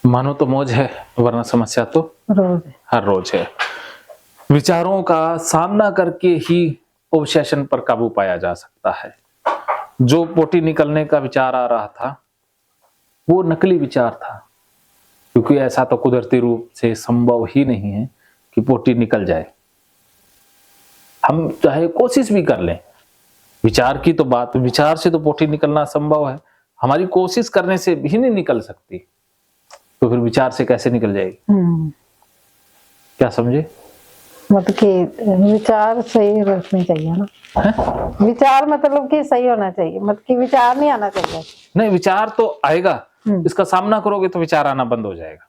मानो तो मौज है, वरना समस्या तो रोज है। हर रोज है। विचारों का सामना करके ही ऑब्सेशन पर काबू पाया जा सकता है। जो पोटी निकलने का विचार आ रहा था, वो नकली विचार था, क्योंकि ऐसा तो कुदरती रूप से संभव ही नहीं है कि पोटी निकल जाए। हम चाहे कोशिश भी कर लें, विचार की तो बात, विचार से तो पोटी निकलना संभव है, हमारी कोशिश करने से भी नहीं निकल सकती, तो फिर विचार से कैसे निकल जाएगी? क्या समझे? मतलब कि विचार सही रखने चाहिए ना। है? विचार मतलब कि सही होना चाहिए, मतलब कि विचार नहीं आना चाहिए। नहीं, विचार तो आएगा, इसका सामना करोगे तो विचार आना बंद हो जाएगा।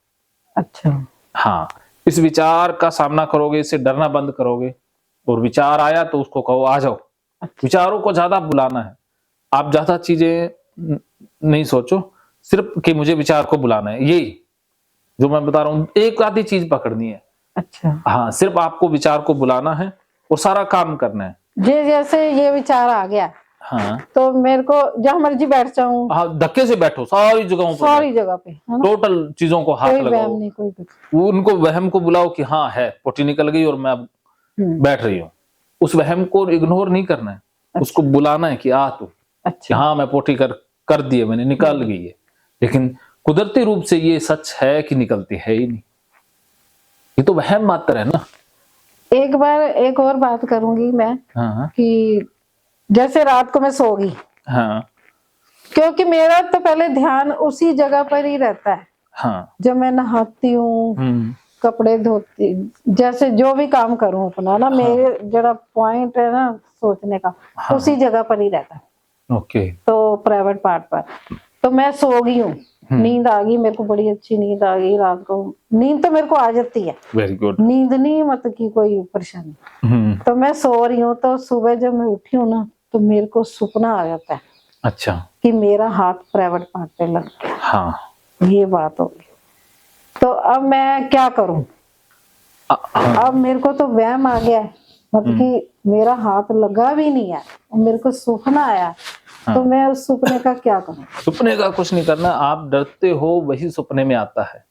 अच्छा। हाँ, इस विचार का सामना करोगे, इससे डरना बंद करोगे, और विचार आया तो उसको कहो आ जाओ। अच्छा। विचारों को ज्यादा बुलाना है, आप ज्यादा चीजें नहीं सोचो, सिर्फ कि मुझे विचार को बुलाना है, यही जो मैं बता रहा हूँ, एक आधी चीज पकड़नी है। अच्छा। हाँ, सिर्फ आपको विचार को बुलाना है और सारा काम करना है। जैसे ये विचार आ गया, हाँ, तो मेरे को जहाँ मर्जी बैठ जाऊं। हाँ, धक्के से बैठो, सारी जगहों पर, सारी जगह पे, है ना? टोटल चीजों को हाथ कोई लगाओ, वहम नहीं, कोई कुछ। उनको वहम को बुलाओ कि हाँ है, पोटी निकल गई और मैं अब बैठ रही हूँ। उस वहम को इग्नोर नहीं करना है, उसको बुलाना है कि आ तू। अच्छा। हाँ, मैं पोटी कर दिए, मैंने निकाल गई है, लेकिन कुदरती रूप से ये सच है कि निकलती है ही नहीं, ये तो वहम मात्र है ना। एक बार एक और बात करूंगी मैं। हाँ, कि जैसे रात को मैं सो गई, हाँ, क्योंकि मेरा तो पहले ध्यान उसी जगह पर ही रहता है। हाँ, जब मैं नहाती हूँ, कपड़े धोती, जैसे जो भी काम करूं अपना ना, मेरे जरा पॉइंट है ना सोचने का, उसी जगह पर ही रहता है। ओके। तो प्राइवेट पार्ट पर तो मैं सो गई हूँ, नींद आ गई, मेरे को बड़ी अच्छी नींद आ गई रात को। नींद तो मेरे को आ जाती है, वेरी गुड। नींद नहीं मतलब की कोई परेशानी। तो मैं सो रही हूँ, तो सुबह जब मैं उठी हूँ ना, तो मेरे को सपना आ जाता है। अच्छा। कि मेरा हाथ प्राइवेट पार्ट पे लग गया। हाँ, ये बात होगी। तो अब मैं क्या करूं? अब मेरे को तो वहम आ गया है, मतलब कि मेरा हाथ लगा भी नहीं है और मेरे को सपना आया। तो मैं उस सपने का क्या करूं? सपने का कुछ नहीं करना, आप डरते हो वही सपने में आता है,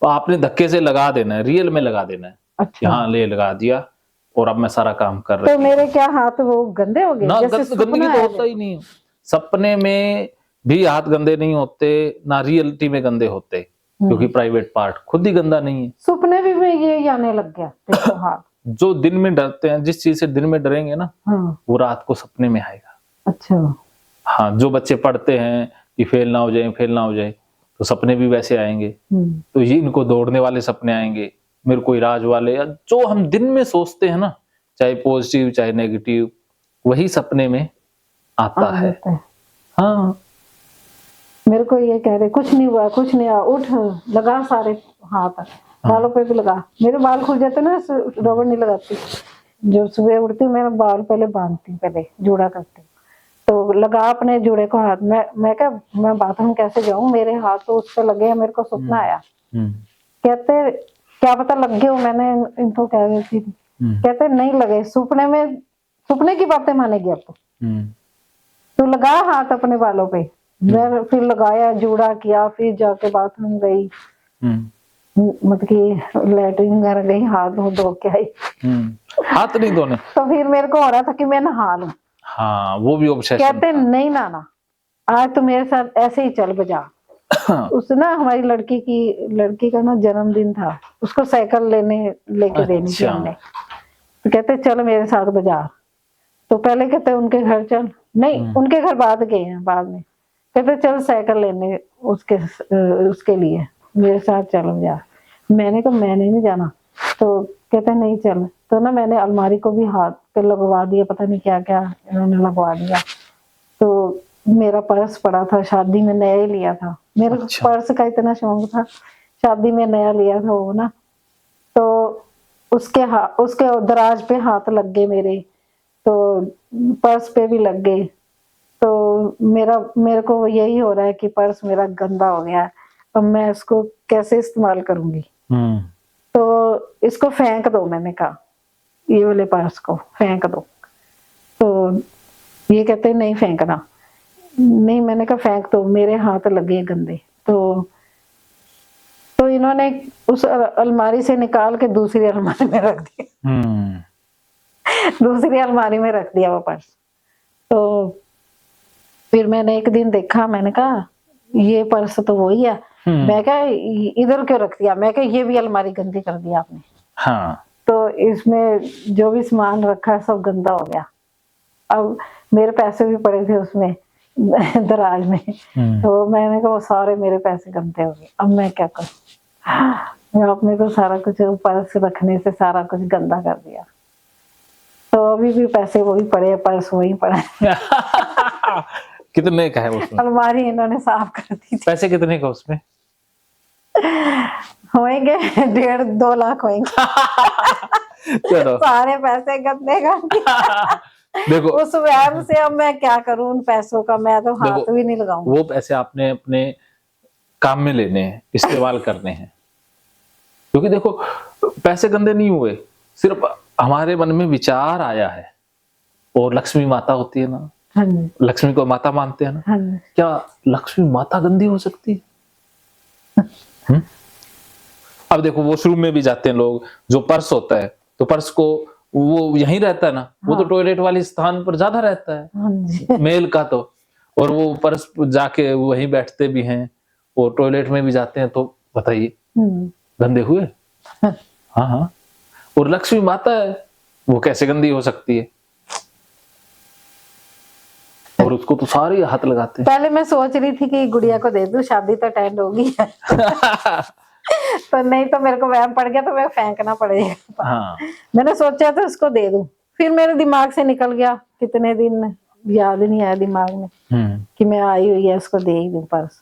तो आपने धक्के से लगा देना है, रियल में लगा देना है। अच्छा। यहाँ ले लगा दिया और अब मैं सारा काम कर रही तो मेरे क्या हाथ वो गंदे हो गए? ना, जैसे गंदगी तो होता ही नहीं, सपने में भी हाथ गंदे नहीं होते ना, रियलिटी में गंदे होते, क्योंकि प्राइवेट पार्ट खुद ही गंदा नहीं है। सपने भी में ये आने लग गया देखो हाथ। जो दिन में डरते हैं, जिस चीज से दिन में डरेंगे ना, वो रात को सपने में आएगा। अच्छा। हाँ, जो बच्चे पढ़ते हैं कि फेल ना हो जाए, फेल ना हो जाए, तो सपने भी वैसे आएंगे। तो ये इनको दौड़ने वाले सपने आएंगे, मेरे को इलाज वाले, या जो हम दिन में सोचते हैं ना, चाहे पॉजिटिव चाहे नेगेटिव, वही सपने में आता है। हाँ, मेरे को ये कह रहे कुछ नहीं हुआ, कुछ नहीं हुआ, उठ लगा सारे हाथ, बालों पे भी लगा। मेरे बाल खुल जाते ना, रबड़ नहीं लगाती। जब सुबह उठती हूँ, मैं बाल पहले बांधती हूँ, पहले जूड़ा करती हूँ, तो लगा अपने जूड़े को हाथ। मैं क्या, मैं बाथरूम कैसे जाऊं, मेरे हाथ तो उस पर लगे हैं। मेरे को सपना आया, कहते क्या पता लग गए हो, मैंने इनको कह रही थी, कहते नहीं लगे, सपने में, सपने की बातें मानेगी अब तो लगा हाथ अपने बालों पे। मैं फिर लगाया, जूड़ा किया, फिर जाके बाथरूम गई, मतलब कि लैट्रिन वगैरह गई, हाथ धो के आई। हाथ नहीं धोने। तो फिर मेरे को हो रहा था कि मैं नहा लूं। हाँ, वो भी ऑब्सेशन कहते था। नहीं नहाना, आज तो मेरे साथ ऐसे ही चल बजा। उस ना हमारी लड़की का ना जन्मदिन था, उसको साइकिल लेके देनी थी हमने। तो कहते चल मेरे साथ बाजार। तो पहले कहते उनके घर चल, नहीं उनके घर बाद गए हैं बाद में। कहते चल साइकिल लेने उसके लिए मेरे साथ चल बाजार। मैंने कहा मैंने नहीं जाना। तो कहते नहीं चल। तो ना मैंने अलमारी को भी हाथ पे लगवा दिया, पता नहीं क्या क्या इन्होंने लगवा दिया। तो मेरा पर्स पड़ा था, शादी में नया ही लिया था। मेरे पर्स का इतना शौक था, शादी में नया लिया था वो ना। तो उसके दराज पे हाथ लग गए मेरे, तो पर्स पे भी लग गए। तो मेरे को यही हो रहा है कि पर्स मेरा गंदा हो गया, अब मैं इसको कैसे इस्तेमाल करूंगी। तो इसको फेंक दो, मैंने कहा ये वाले पर्स को फेंक दो। तो ये कहते नहीं फेंकना। नहीं, मैंने कहा फेंक दो, मेरे हाथ लगे गंदे। तो इन्होंने उस अलमारी से निकाल के दूसरी अलमारी में रख दिया। दूसरी अलमारी में रख दिया वो पर्स। तो फिर मैंने एक दिन देखा, मैंने कहा ये पर्स तो वही है। मैं कहा इधर क्यों रख दिया, मैं कहा ये भी अलमारी गंदी कर दिया आपने। हाँ। तो इसमें जो भी सामान रखा सब गंदा हो गया। अब मेरे पैसे भी पड़े थे उसमें दराज में, तो मैंने कहा वो सारे मेरे पैसे गंदे हो गए, अब मैं क्या करूं। आपने तो सारा कुछ पर्स रखने से सारा कुछ गंदा कर दिया। तो अभी भी पैसे वही पड़े, पर्स वही पड़ा है। कितने का है उसमें? अलमारी इन्होंने साफ कर दी थी। पैसे कितने का उसमें? होंगे 1.5-2 लाख होंगे। चलो। सारे पैसे गंदे कर दिए। देखो उस वहम से अब मैं क्या करूं उन पैसों का, मैं तो हाथ भी नहीं लगाऊंगा। वो पैसे आपने अपने काम में लेने हैं, इस्तेमाल करने हैं। क्योंकि देखो पैसे गंदे नहीं हुए, सिर्फ हमारे मन में विचार आया है। और लक्ष्मी माता होती है ना, हाँ जी, लक्ष्मी को माता मानते हैं ना, हाँ जी। क्या लक्ष्मी माता गंदी हो सकती है? अब देखो वॉशरूम में भी जाते हैं लोग, जो पर्स होता है तो पर्स को वो यहीं रहता है ना, वो तो टॉयलेट वाले स्थान पर ज्यादा रहता है, हाँ जी। मेल का तो। और वो पर्स जाके वहीं बैठते भी हैं और टॉयलेट में भी जाते हैं, तो बताइए गंदे हुए? हाँ हाँ। और लक्ष्मी माता है, वो कैसे गंदी हो सकती है? और उसको तो सारे हाथ लगाते हैं। पहले मैं सोच रही थी कि गुड़िया को दे दूं, शादी तो अटेंड होगी। तो नहीं तो मेरे को वहम पड़ गया, तो मैं फेंकना पड़ेगा। हाँ। मैंने सोचा था उसको दे दूं, फिर मेरे दिमाग से निकल गया, कितने दिन याद ही नहीं आया दिमाग में कि मैं आई हुई है उसको दे ही दूं पर्स।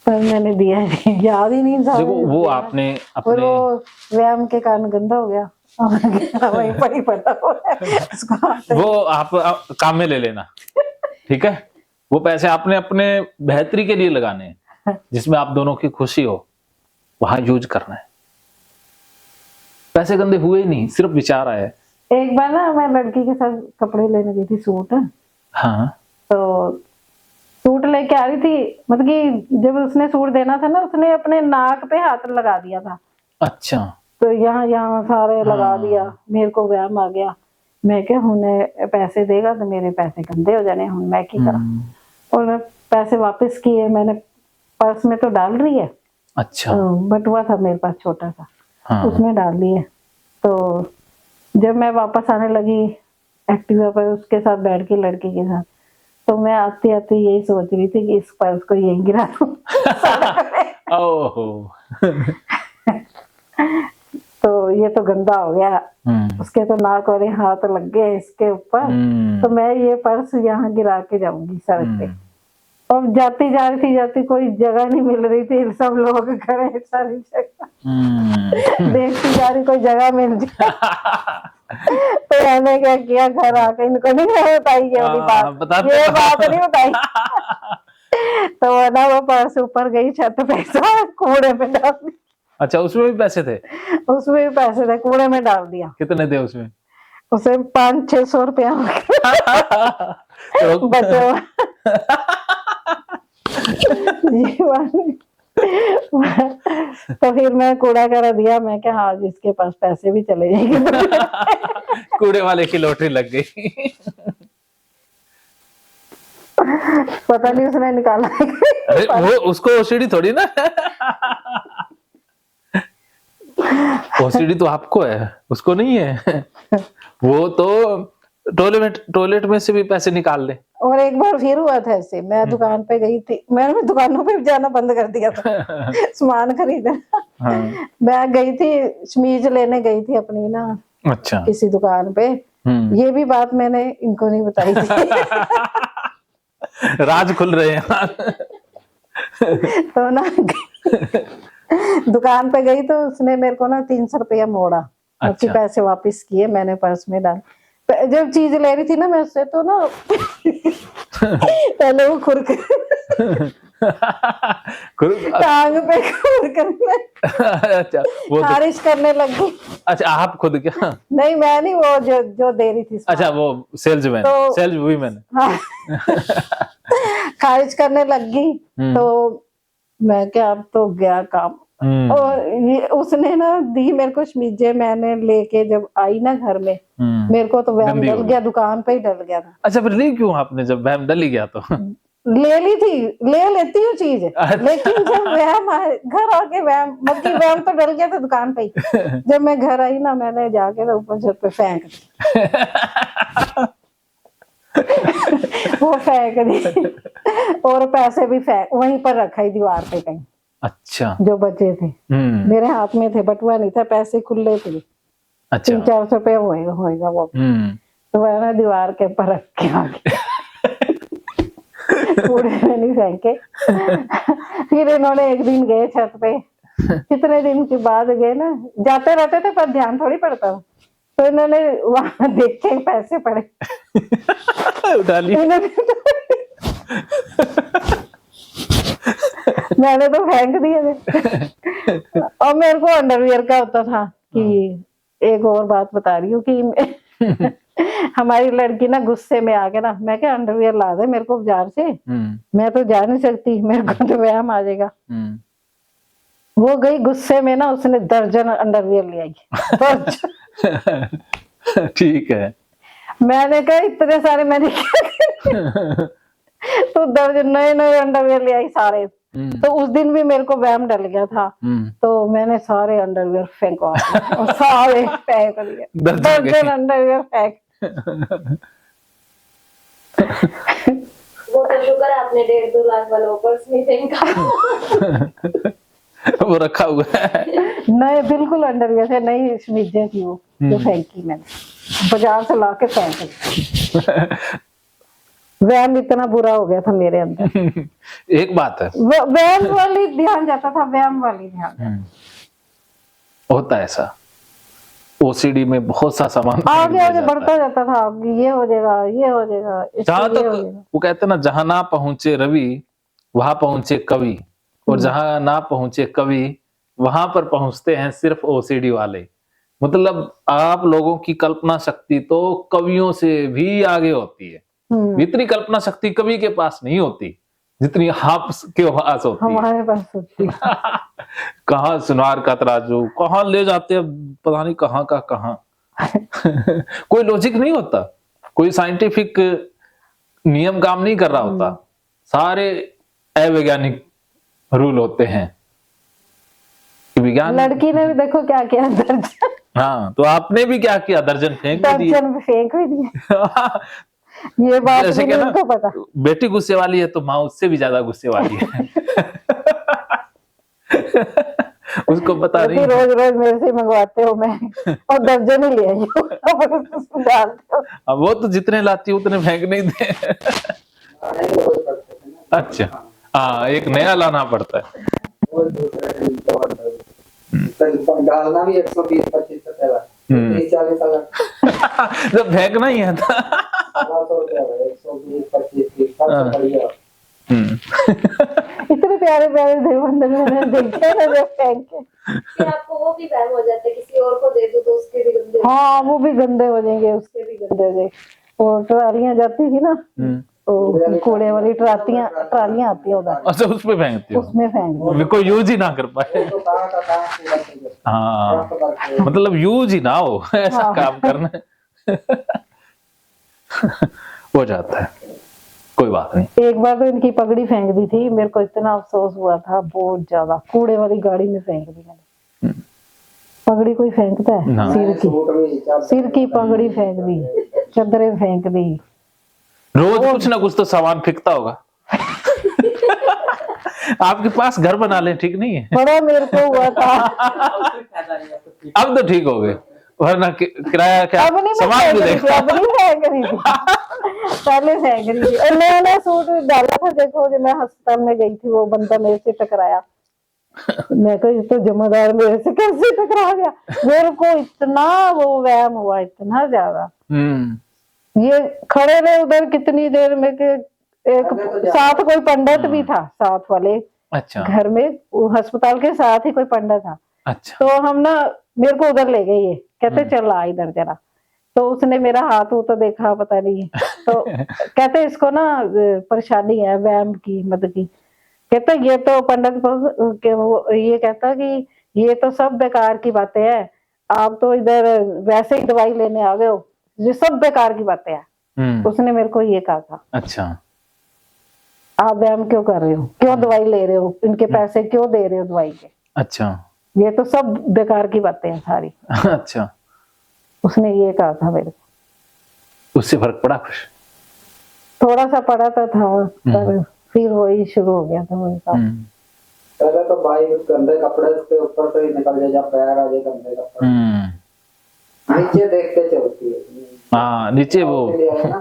पर मैंने दिया नहीं, याद ही नहीं था। देखो वो आपने और अपने वो व्यायाम के कारण गंदा हो गया। वहीं पर ही पड़ा हुआ है उसको। वो आप काम में ले लेना, ठीक है? वो पैसे आपने अपने बेहतरी के लिए लगाने हैं, जिसमें आप दोनों की खुशी हो, वहां यूज करना है। पैसे गंदे हुए ही नहीं, सिर्फ विचार आया। एक बार ना मैं लड़की के साथ कपड़े लेने गई थी, सूट। हाँ। तो सूट लेके आ रही थी, मतलब कि जब उसने सूट देना था ना, उसने अपने नाक पे हाथ लगा दिया था। अच्छा। तो यहाँ यहाँ सारे लगा दिया, मेरे को वहम आ गया। मैं क्या हुने पैसे देगा तो मेरे पैसे गंदे हो जाने, हुन मैं की करा। और पैसे वापस किए मैंने, पर्स में तो डाल रही है। अच्छा। बटुआ था मेरे पास छोटा सा, हाँ। उसमें डाल लिए। तो जब मैं वापस आने लगी एक्टिवा पर उसके साथ बैठ के, लड़की के साथ, तो मैं आते आते यही सोच रही थी कि इस पर्स को यहीं गिरा दूं। ओहो। तो ये तो गंदा हो गया। उसके तो नाक वाले हाथ लग गए इसके ऊपर। तो मैं ये पर्स यहाँ गिरा के जाऊंगी सड़क पे। और जाती जा रही थी, कोई जगह नहीं मिल रही थी, सब लोग खड़े सारी जगह। देखती जा रही कोई जगह मिल जाए। तो मैंने क्या किया, घर आके इनको नहीं बताई ये वाली बात, ये बात नहीं बताई। तो ना वो पर्स ऊपर गई छत पे, तो कूड़े में डाल दिया। अच्छा, उसमें भी पैसे थे? उसमें भी पैसे थे, कूड़े में डाल दिया। कितने थे उसमें? उसे 500-600 रुपया बचा हुआ। तो फिर मैं कूड़ा करा दिया। मैं क्या, हाँ जिसके पास पैसे भी चले जाएंगे। कूड़े वाले की लॉटरी लग गई। पता नहीं उसने निकाला। अरे वो उसको ओसीडी थोड़ी ना। ओसीडी तो आपको है, उसको नहीं है। वो तो टॉयलेट में से भी पैसे निकाल ले। और एक बार फिर हुआ था ऐसे, मैं दुकान पे गई थी, मैंने दुकानों पे जाना बंद कर दिया था सामान खरीदना। हाँ। मैं गई थी शमीज लेने गई थी अपनी ना, अच्छा, किसी दुकान पे। ये भी बात मैंने इनको नहीं बताई थी। राज खुल रहे हैं। तो ना दुकान पे गई तो उसने मेरे को ना 300 रुपया मोड़ा। अच्छा। पैसे वापस किए मैंने, पर्स में डाल। जब चीज ले रही थी ना मैं उससे, तो ना पहले वो खुरक टांग पे खुरकने, अच्छा वो खारिश करने लगी। अच्छा, आप खुद क्या? नहीं मैं नहीं, वो जो दे रही थी। अच्छा, वो सेल्समैन, तो, सेल्स वुमेन। हाँ। खारिज करने लगी। तो मैं क्या, अब तो गया काम, और ये उसने ना दी मेरे को शमीजे, मैंने लेके जब आई ना घर में, मेरे को तो वहम गंदी डल हो गया, दुकान पे ही डल गया था। अच्छा फिर ली क्यों आपने जब वहम डल ही गया तो? ले ली थी, ले लेती हूँ चीज, अच्छा। लेकिन जब वहम घर आके वहम मतलब वहम तो डल गया था दुकान पे ही। जब मैं घर आई ना, मैंने जाके ना ऊपर छत पे फेंक दी। वो फेंक दी और पैसे भी फेंक वहीं पर रखा ही दीवार पे कहीं। अच्छा। जो बचे थे मेरे हाथ में थे, बटुआ नहीं था, पैसे खुले थे। अच्छा। 300-400 रुपया होएगा वो। तो वह ना दीवार के ऊपर रख के आ गया। कूड़े में नहीं फेंके। फिर इन्होंने एक दिन गए छत पे, कितने दिन के बाद गए ना, जाते रहते थे पर ध्यान थोड़ी पड़ता था। तो इन्होंने वहां देखे पैसे पड़े, उठा ली। मैंने तो फेंक दिए थे। और मेरे को अंडरवियर का होता था कि एक और बात बता रही हूँ कि हमारी लड़की ना गुस्से में आ गया ना, मैं क्या अंडरवियर ला दे मेरे को बाजार से, मैं तो जा नहीं सकती, मेरे को तो व्यायाम आ जाएगा। वो गई गुस्से में ना, उसने दर्जन अंडरवियर ले आई। ठीक है। मैंने कहा इतने सारे मैंने क्या तो दर्जन नए अंडरवियर ले आई सारे। तो उस दिन भी मेरे को वहम डल गया था, तो मैंने सारे अंडरवियर फेंकवा दिए और सारे फेंक दिए, दर्जन अंडरवियर फेंक। वो तो शुक्र है आपने 1.5-2 लाख वाला पर्स नहीं फेंका। वो रखा हुआ है। नए बिल्कुल अंडरवियर थे, नई शमीजें थी वो जो फेंकी मैंने, बाजार से लाके फेंक दी। वहम इतना बुरा हो गया था मेरे अंदर। एक बात है, वहम वाली ध्यान जाता था, वहम वाली ध्यान होता है ऐसा। ओसीडी में बहुत सा सामान आगे आगे बढ़ता जाता था, ये हो जाएगा, ये हो जाएगा। जहां तक वो कहते ना, जहां ना पहुंचे रवि वहां पहुंचे कवि, और जहां ना पहुंचे कवि वहां पर पहुंचते हैं सिर्फ ओसीडी वाले। मतलब आप लोगों की कल्पना शक्ति तो कवियों से भी आगे होती है। इतनी कल्पना शक्ति कवि के पास नहीं होती जितनी आप के पास होती है। हमारे पास होती है। कहाँ सुनार का तराजू, कहाँ ले जाते हैं पता नहीं कहाँ का कहाँ। कोई लॉजिक नहीं होता, कोई साइंटिफिक नियम काम नहीं कर रहा होता, सारे अवैज्ञानिक रूल होते हैं। विज्ञान लड़की ने भी देखो क्या किया, दर्जन। हाँ, तो आपने भी क्या किया, दर्जन फेंक दिए। दर्जन फेंक भी दिए। ये बात भी नहीं उनको पता। बेटी गुस्से वाली है तो माँ उससे भी ज्यादा गुस्से वाली है। उसको पता नहीं। रोज रोज मेरे से मंगवाते हो मैं, और दर्जन ही ले आई हूँ। अब वो तो जितने लाती है उतने फेंक नहीं दे। अच्छा, हाँ, एक नया लाना पड़ता है। डालना भी 120-25 जब फेंकना ही है था। इतने प्यारे प्यारे थे बंदर, मैंने देखे ना जब फेंक के। फिर आपको वो भी वहम हो जाता है किसी और को दे दो तो उसके भी गंदे। हाँ, वो भी गंदे हो जाएंगे, उसके भी गंदे हो जाएंगे। और ट्रालियां जाती थी ना, तो कूड़े वाली ट्रालियां आती है उधर। अच्छा, उसमें फेंकती हो? उसमें फेंक, कोई यूज ही ना कर पाए। हाँ, मतलब यूज ही ना हो ऐसा काम करना। हो जाता है, कोई बात नहीं। एक बार तो इनकी पगड़ी फेंक दी थी, मेरे को इतना अफसोस हुआ था बहुत ज्यादा। कूड़े वाली गाड़ी में फेंक दी मैंने। पगड़ी कोई फेंकता है? सिर की पगड़ी फेंक दी, चादरें फेंक दी। रोज कुछ ना कुछ तो सामान फेंकता होगा। आपके पास घर बना ले, ठीक नहीं है? बड़ा मेरे को हुआ था। अब तो ठीक हो गए, वरना किराया क्या अब नहीं सामान भी देखा। अब नहीं फेंक रही थी, पहले फेंक रही थी। और नया नया सूट डाला था, देखो जब मैं अस्पताल में गई थी, वो बंदा मेरे से टकराया। मैं कहा तो जमादार मेरे से कैसे टकरा गया। मेरे को इतना वो वहम हुआ, इतना ज्यादा। ये खड़े रहे उधर कितनी देर में के, एक साथ कोई पंडित भी था साथ वाले। अच्छा, घर में अस्पताल के साथ ही कोई पंडित था। अच्छा, तो हम ना, मेरे को उधर ले गए, ये कहते चल आ इधर जरा। तो उसने मेरा हाथ वो तो देखा पता नहीं, तो कहते इसको ना परेशानी है वहम की, मत की। कहता ये तो पंडित के वो ये कहता कि ये तो सब बेकार की बातें हैं, आप तो इधर वैसे ही दवाई लेने आ गए हो, ये सब बेकार की बातें हैं। उसने मेरे को ये कहा था। अच्छा। आप व्यायाम क्यों कर रहे हो, क्यों दवाई ले रहे हो, इनके पैसे क्यों दे रहे हो दवाई के, अच्छा। ये तो सब बेकार की बातें हैं सारी। अच्छा। उसने ये कहा था मेरे को। उससे फर्क पड़ा कुछ? थोड़ा सा पड़ा था पर फिर वही शुरू हो गया था वही काम। पहले तो भाई गंदे कपड़े उसके ऊपर से ही निकल जाए, जब पैर आ जाए गंदे कपड़े नीचे देख के चलती है। हाँ, नीचे वो के लिए है ना,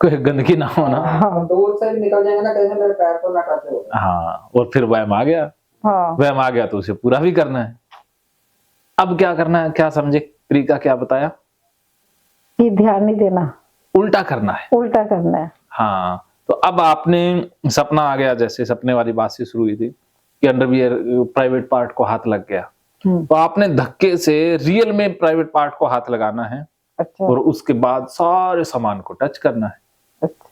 कोई गंदगी ना हो ना। हाँ दूर से निकल जाएंगे ना, कैसे मेरे पैर को ना टच हो। हाँ, और फिर व्यायाम आ गया। हाँ व्यायाम आ गया तो उसे पूरा भी करना है। अब क्या करना है, क्या समझे, तरीका क्या बताया? कि ध्यान नहीं देना, उल्टा करना है। उल्टा करना है। हाँ, तो अब आपने सपना आ गया, जैसे सपने वाली बात से शुरू हुई थी कि अंडरवियर प्राइवेट पार्ट को हाथ लग गया, तो आपने धक्के से रियल में प्राइवेट पार्ट को हाथ लगाना है। अच्छा। और उसके बाद सारे सामान को टच करना है। अच्छा।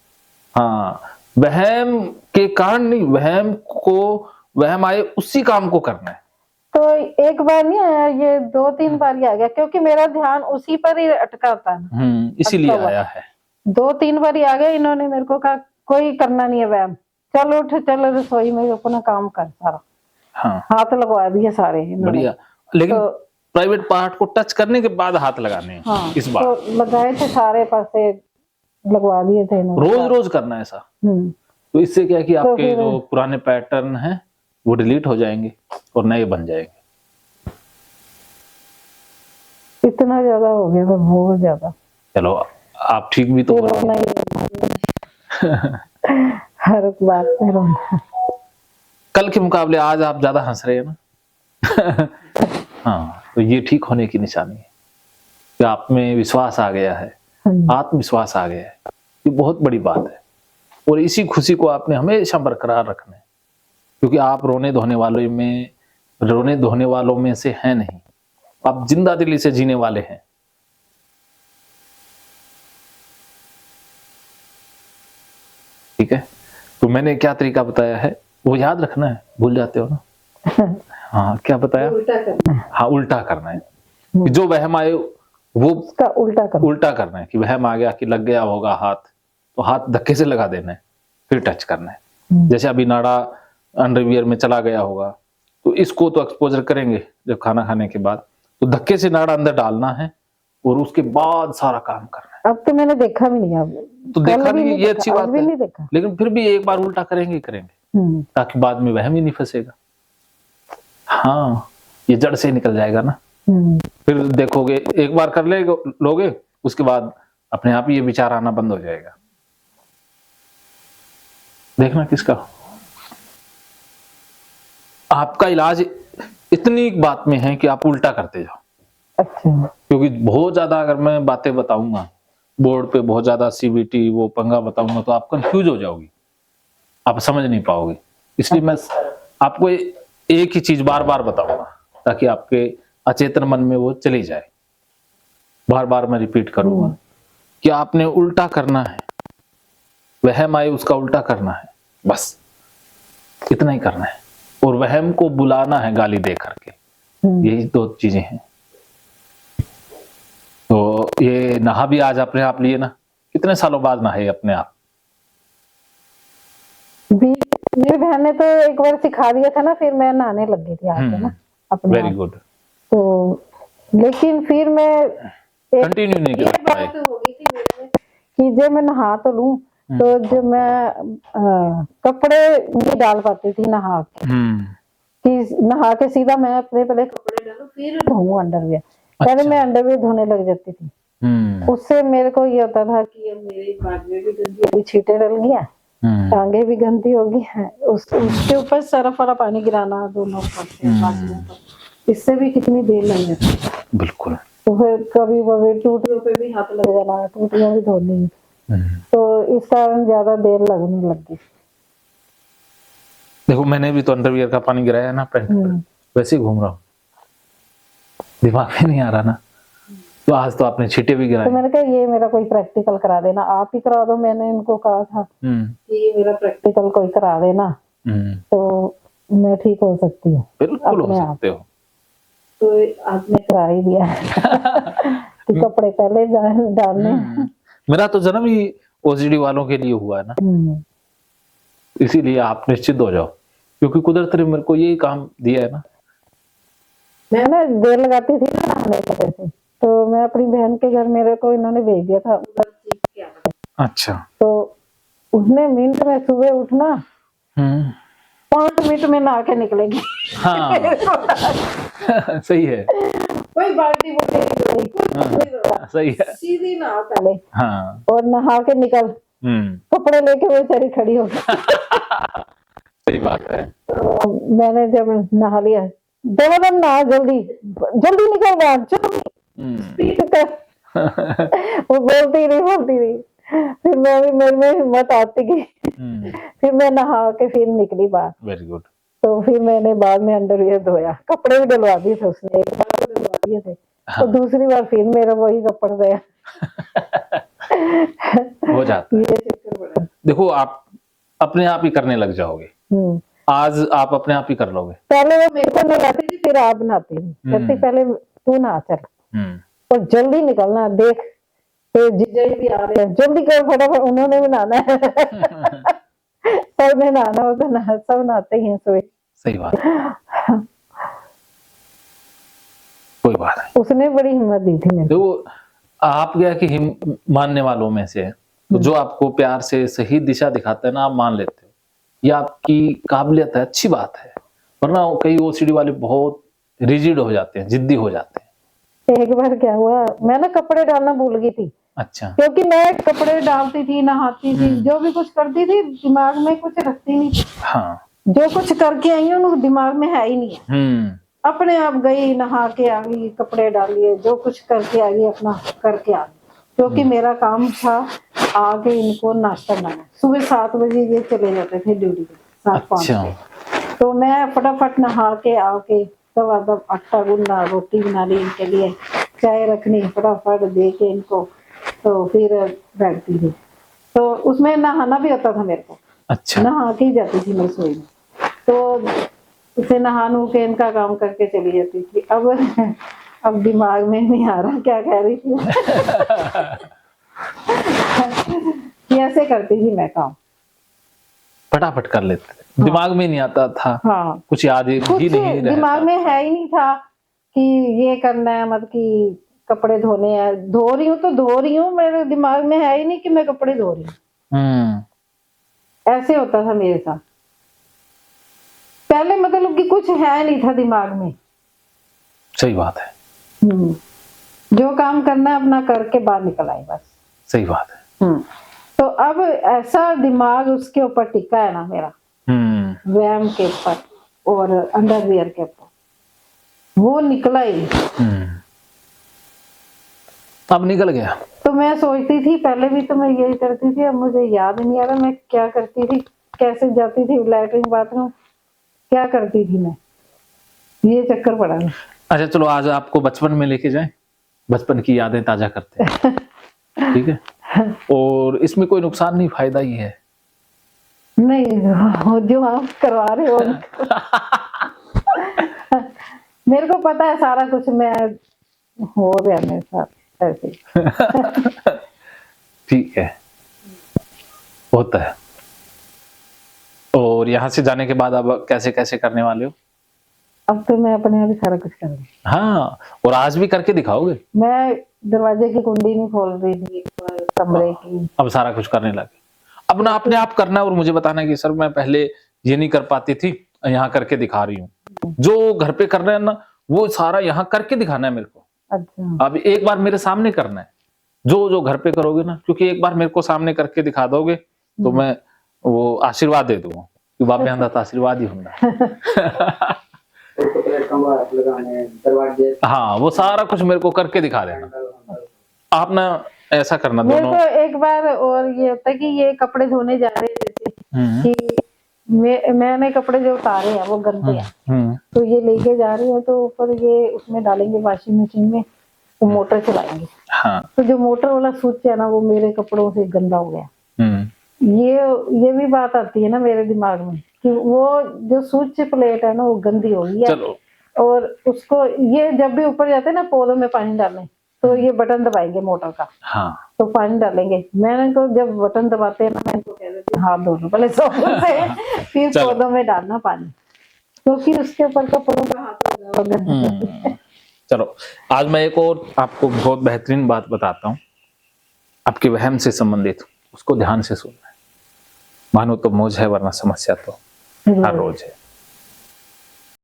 हाँ, वहम के कारण नहीं, वहम आए उसी काम को करना है। तो एक बार नहीं आया, ये 2-3 बार ही आ गया, क्योंकि मेरा ध्यान उसी पर ही अटका था। इसीलिए अटका हुआ। आया है। 2-3 बार ही आ गया। इन्होंने मेरे को कहा कोई करना नहीं है व्यायाम, चल उठ, चल रसोई में अपना काम कर सारा। हाँ, हाथ लगवा दिए सारे इन्होंने। बढ़िया। लेकिन तो प्राइवेट पार्ट को टच करने के बाद हाथ लगाने हैं। हाँ, इस बार तो लगाए थे सारे पासे, लगवा दिए थे इन्होंने। रोज रोज करना है ऐसा। तो इससे क्या है कि आपके फिर- जो पुराने पैटर्न हैं वो डिलीट हो जाएंगे और नए बन जाएंगे। इतना ज्यादा हो गया था, बहुत ज्यादा। चलो, आप ठीक भी तो हो फिर रहे रोना ही हर एक बात पे रोना। कल के मुकाबले आज आप ज्यादा हंस रहे हैं ना। हाँ, तो ये ठीक होने की निशानी है कि आप में विश्वास आ गया है, आत्मविश्वास आ गया है। ये बहुत बड़ी बात है और इसी खुशी को आपने हमेशा बरकरार रखना है, क्योंकि आप रोने धोने वालों में से हैं नहीं, आप जिंदा दिली से जीने वाले हैं। ठीक है, तो मैंने क्या तरीका बताया है वो याद रखना है, भूल जाते हो ना। हाँ, क्या बताया? उल्टा करना है। हाँ, उल्टा करना है कि जो वहम आए वो उसका उल्टा करना है कि वहम आ गया कि लग गया होगा हाथ, तो हाथ धक्के से लगा देना है, फिर टच करना है। जैसे अभी नाड़ा अंडरवियर में चला गया होगा, तो इसको तो एक्सपोजर करेंगे जब खाना खाने के बाद, तो धक्के से नाड़ा अंदर डालना है और उसके बाद सारा काम करना है। अब तो मैंने देखा भी नहीं। अब तो देखा नहीं, ये अच्छी बात नहीं है, देखा। लेकिन फिर भी एक बार उल्टा करेंगे ही करेंगे, ताकि बाद में वहम ही नहीं फंसेगा। हाँ, ये जड़ से निकल जाएगा ना। फिर देखोगे, एक बार कर लोगे, उसके बाद अपने आप ही ये विचार आना बंद हो जाएगा। देखना किसका, आपका इलाज इतनी बात में है कि आप उल्टा करते जाओ। अच्छा। क्योंकि बहुत ज्यादा अगर मैं बातें बताऊंगा बोर्ड पे, बहुत ज्यादा सीबीटी वो पंगा बताऊंगा, तो आप कंफ्यूज हो जाओगी, आप समझ नहीं पाओगे। इसलिए मैं आपको एक ही चीज बार बार बताऊंगा ताकि आपके अचेतन मन में वो चली जाए। बार बार मैं रिपीट करूंगा कि आपने उल्टा करना है, वहम आए उसका उल्टा करना है, बस इतना ही करना है। और वहम को बुलाना है गाली दे करके, यही 2 चीजें हैं। तो ये नहा भी आज अपने आप लिए ना, कितने सालों बाद नहाए अपने आप? मेरी बहन ने तो एक बार सिखा दिया था ना, फिर मैं नहाने लग गई थी आके ना अपने वेरी आप। गुड। तो लेकिन फिर मैं कंटिन्यू नहीं कर पाए बात हो गई थी मेरे में कि जब मैं नहा तो लूं, तो जब मैं कपड़े नहीं डाल पाती थी नहा के, कि नहा के सीधा मैं अपने पहले कपड़े डालूं फिर धोऊं अंडरवियर। पहले मैं अंडरवियर धोने लग जाती थी। उससे मेरे को ये होता था कि अब मेरी बाजुएं भी गंदी होगी, छींटे डल गई हैं, टांगे भी गंदी होगी है, उसके ऊपर सरफ वाला पानी गिराना दोनों पड़ते हैं बाजुओं पर, इससे भी कितनी देर लग जाती है। बिल्कुल। तो फिर कभी टूटियों पे भी हाथ लग जाना, टूटियां भी धोनी, तो इस कारण ज्यादा देर लगने लगी। देखो, मैंने भी तो अंडरवियर का पानी गिराया है ना पैंट पर, वैसे ही घूम रहा हूँ, दिमाग में नहीं आ रहा ना। तो आज तो आपने छींटे भी गिराए। तो मैंने कहा ये मेरा कोई प्रैक्टिकल करा देना, आप ही करा दो। मैंने इनको कहा था कि ये मेरा प्रैक्टिकल कोई करा देना, तो मैं ठीक हो सकती हूँ, बिल्कुल हो अपने आप। सकते हो। तो आपने करा ही दिया कि कपड़े पहले डालने। मेरा तो जन्म ही ओसीडी वालों के लिए हुआ है ना, इसीलिए आप निश्चित हो जाओ, क्योंकि कुदरत ने मेरे को यही काम दिया है ना। मैं ना देर लगाती थी ना नहाने की वजह से, तो मैं अपनी बहन के घर, मेरे को इन्होंने भेज दिया था उधर सीख के आना। अच्छा। तो उसने मिनट में सुबह उठना, 5 मिनट में नहा के निकलेगी। हाँ सही है। कोई बाल्टी बुल्टी नहीं लेगी, कुछ नहीं लेगा। सही है। सीधी नहा पहले हाँ। और नहा के निकल, कपड़े लेके वो बेचारी खड़ी हो गई। सही बात है। तो मैंने जब नहा लिया, दम नहा, जल्दी जल्दी निकल बाहर, चल स्पीड कर। वो बोलती रही। फिर मैं भी, मेरे में हिम्मत आती गई। फिर मैं नहा के फिर निकली बाहर। Very good. तो फिर मैंने बाद में अंडरवियर धोया, कपड़े भी डलवा दिए थे उसने, एक बार तो डलवा दिए थे। हाँ। तो दूसरी बार फिर मेरा वही कपड़ गया। हो जाता है। ये चक्कर बड़ा। देखो आप अपने आप ही करने लग जाओगे, आज आप अपने आप ही कर लोगे। पहले वो मेरे को नहाती थी, फिर आप नहाती थी, कहती पहले तू नहा चल और जल्दी निकलना, देख तो जीजा जी भी आ रहे हैं, जल्दी कर फटाफट, उन्होंने भी नहाना है। सबने नहाना होता ना, सब नहाते ही हैं सुबह। सही बात है। कोई बात नहीं। उसने बड़ी हिम्मत दी थी मेरे को। तो आप क्या कि मानने वालों में से है, तो जो आपको प्यार से सही दिशा दिखाता है ना, आप मान लेते हो, ये आपकी काबिलियत है, अच्छी बात है। वरना कई ओसीडी वाले बहुत रिजिड हो जाते हैं, जिद्दी हो जाते हैं। एक बार क्या हुआ, मैं ना कपड़े डालना भूल गई थी। अच्छा। क्योंकि मैं कपड़े डालती थी, नहाती थी, जो भी कुछ करती थी, दिमाग में कुछ रखती नहीं थी। हाँ। जो कुछ करके आई हूँ दिमाग में है ही नहीं है। अपने आप गई, नहा के आ गई, कपड़े डालिए, जो कुछ करके आ गई अपना करके आ गई। क्योंकि मेरा काम था आगे इनको नाश्ता बनाना। सुबह 7 बजे ये चले जाते थे ड्यूटी पे, 7-5 बजे। तो मैं फटाफट नहा के आके दब आटा गूंदना, रोटी बना ली इनके लिए, चाय रखनी, फटाफट दे के इनको, तो फिर बैठती थी। तो उसमें नहाना भी होता था मेरे को। अच्छा। नहा के ही जाती थी मैं रसोई में, तो उसे नहा नु के इनका काम करके चली जाती थी। अब दिमाग में नहीं आ रहा क्या कह रही थी। ऐसे करती थी मैं काम, फटाफट कर लेते थे। हाँ। दिमाग में नहीं आता था। हाँ। कुछ याद ही कुछ नहीं दिमाग में है ही नहीं था कि ये करना है, मतलब कि कपड़े धोने हैं। धो रही हूँ तो धो रही हूँ, मेरे दिमाग में है ही नहीं कि मैं कपड़े धो रही हूँ। ऐसे होता था मेरे साथ पहले, मतलब कि कुछ है नहीं था दिमाग में। सही बात है। जो काम करना है अपना करके बाहर निकल आए बस। सही बात है। तो अब ऐसा दिमाग उसके ऊपर टिका है ना मेरा, व्यायाम के ऊपर और अंडरवियर के ऊपर, वो निकला ही। अब निकल गया। तो मैं सोचती थी, पहले भी तो मैं यही करती थी, अब मुझे याद नहीं आ रहा मैं क्या करती थी, कैसे जाती थी लैट्रिन बाथरूम, क्या करती थी मैं, ये चक्कर पड़ा है। अच्छा चलो आज आपको बचपन में लेके जाएं, बचपन की यादें ताजा करते हैं। ठीक है। और इसमें कोई नुकसान नहीं, फायदा ही है। नहीं, जो आप करवा रहे हो मेरे को पता है सारा कुछ, मैं हो रहा है मेरे साथ ऐसे। ठीक है, होता है। और यहाँ से जाने के बाद अब कैसे कैसे करने वाले हो? अब तो मैं अपने आप ही सारा कुछ करूँगी। हाँ, और आज भी करके दिखाओगे? मैं दरवाजे की कुंडी नहीं खोल रही थी कमरे की, अब सारा कुछ करने लगे। अब ना अपने आप करना और मुझे बताना कि सर मैं पहले ये नहीं कर पाती थी, यहाँ करके दिखा रही हूँ। जो घर पे कर रहे हैं ना, वो सारा यहाँ करके दिखाना है मेरे को। अच्छा। अब एक बार मेरे सामने करना है, जो घर पे करोगे ना, क्योंकि एक बार मेरे को सामने करके दिखा दोगे तो मैं वो आशीर्वाद दे दूंगा कि बाबे आंदा तो आशीर्वाद ही होगा। हाँ, वो सारा कुछ मेरे को करके दिखा देना। आप ना ऐसा करना मेरे दोनों। को एक बार और ये होता है कि ये कपड़े धोने जा रहे थे कि मैंने कपड़े जो उतारे हैं वो गंदे हैं, तो ये लेके जा रही हूँ, तो ऊपर ये उसमें डालेंगे वॉशिंग मशीन में, वो मोटर चलाएंगे। हाँ। तो जो मोटर वाला स्विच है ना, वो मेरे कपड़ों से गंदा हो गया। ये भी बात आती है ना मेरे दिमाग में। कि वो जो स्विच प्लेट है ना वो गंदी हो गई है। चलो और उसको ये जब भी ऊपर जाते हैं ना पौधों में पानी डालने, तो ये बटन दबाएंगे मोटर का, हाँ तो पानी डालेंगे। मैंने तो जब बटन दबाते हैं ना, मैं इनको कह देती हूँ हाथ धो लो पहले साबुन से, फिर चलो। पौधों में डालना पानी, क्योंकि उसके ऊपर कपड़ों का हाथ लगा होगा। चलो आज मैं एक और आपको बहुत बेहतरीन बात बताता हूँ, आपके वहम से संबंधित, उसको ध्यान से सुनना है। मानो तो मौज है, वरना समस्या तो हर रोज है।